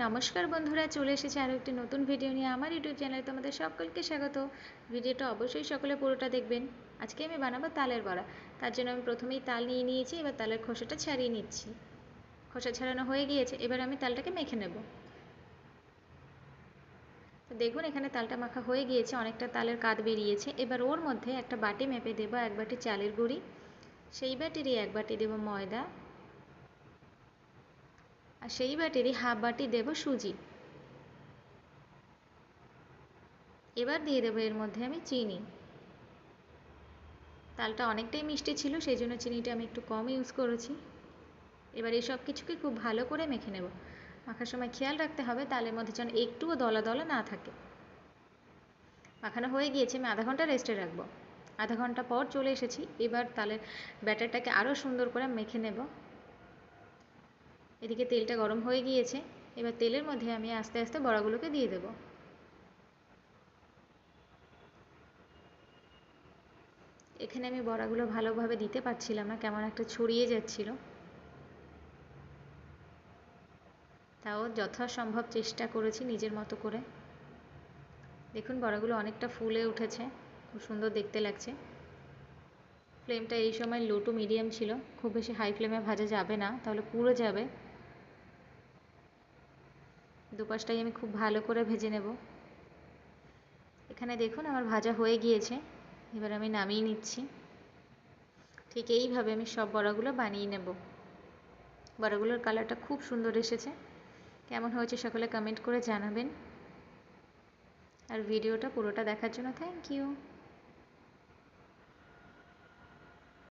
নমস্কার বন্ধুরা, চলে এসেছে আরও একটি নতুন ভিডিও নিয়ে আমার ইউটিউব চ্যানেলে। তোমাদের সকলকে স্বাগত। ভিডিওটা অবশ্যই সকলে পুরোটা দেখবেন। আজকে আমি বানাবো তালের বড়া। তার জন্য আমি প্রথমেই তাল নিয়ে নিয়েছি, এবার তালের খোসাটা ছাড়িয়ে নিচ্ছি। খোসা ছাড়ানো হয়ে গিয়েছে, এবার আমি তালটাকে মেখে নেব। তো দেখুন, এখানে তালটা মাখা হয়ে গিয়েছে, অনেকটা তালের কাদ বেরিয়েছে। এবার ওর মধ্যে একটা বাটি মেপে দেবো 1 বাটি চালের গুঁড়ি, সেই বাটিরই 1 বাটি দেবো ময়দা, আর সেই বাটিরই হাফ বাটি দেবো সুজি। এবার দিয়ে দেবো এর মধ্যে আমি চিনি। তালটা অনেকটাই মিষ্টি ছিল, সেই জন্য চিনিটা আমি একটু কম ইউজ করেছি। এবার এই সব কিছুকে খুব ভালো করে মেখে নেব। মাখার সময় খেয়াল রাখতে হবে তালের মধ্যে যেন একটুও দলা দলা না থাকে। মাখানো হয়ে গিয়েছে, আমি আধা ঘন্টা রেস্টে রাখবো। আধা ঘন্টা পর চলে এসেছি। এবার তালের ব্যাটারটাকে আরও সুন্দর করে মেখে নেব। এদিকে তেলটা গরম হয়ে গিয়েছে, এবার তেলের মধ্যে আমি আস্তে আস্তে বড়াগুলোকে দিয়ে দেবো। এখানে আমি বড়াগুলো ভালোভাবে দিতে পারছিলাম না, কেমন একটা ছড়িয়ে যাচ্ছিল। তাও যথাসম্ভব চেষ্টা করেছি নিজের মতো করে। দেখুন, বড়াগুলো অনেকটা ফুলে উঠেছে, খুব সুন্দর দেখতে লাগছে। ফ্লেমটা এই সময় লো টু মিডিয়াম ছিল, খুব বেশি হাই ফ্লেমে ভাজা যাবে না, তাহলে পুড়ে যাবে। দুপাশটাই আমি খুব ভালো করে ভেজে নেব। এখানে দেখুন আমার ভাজা হয়ে গিয়েছে, এবার আমি নামিয়ে নিচ্ছি। ঠিক এইভাবে আমি সব বড়াগুলো বানিয়ে নেব। বড়াগুলোর কালারটা খুব সুন্দর এসেছে। কেমন হয়েছে সকলে কমেন্ট করে জানাবেন। আর ভিডিওটা পুরোটা দেখার জন্য থ্যাংক ইউ।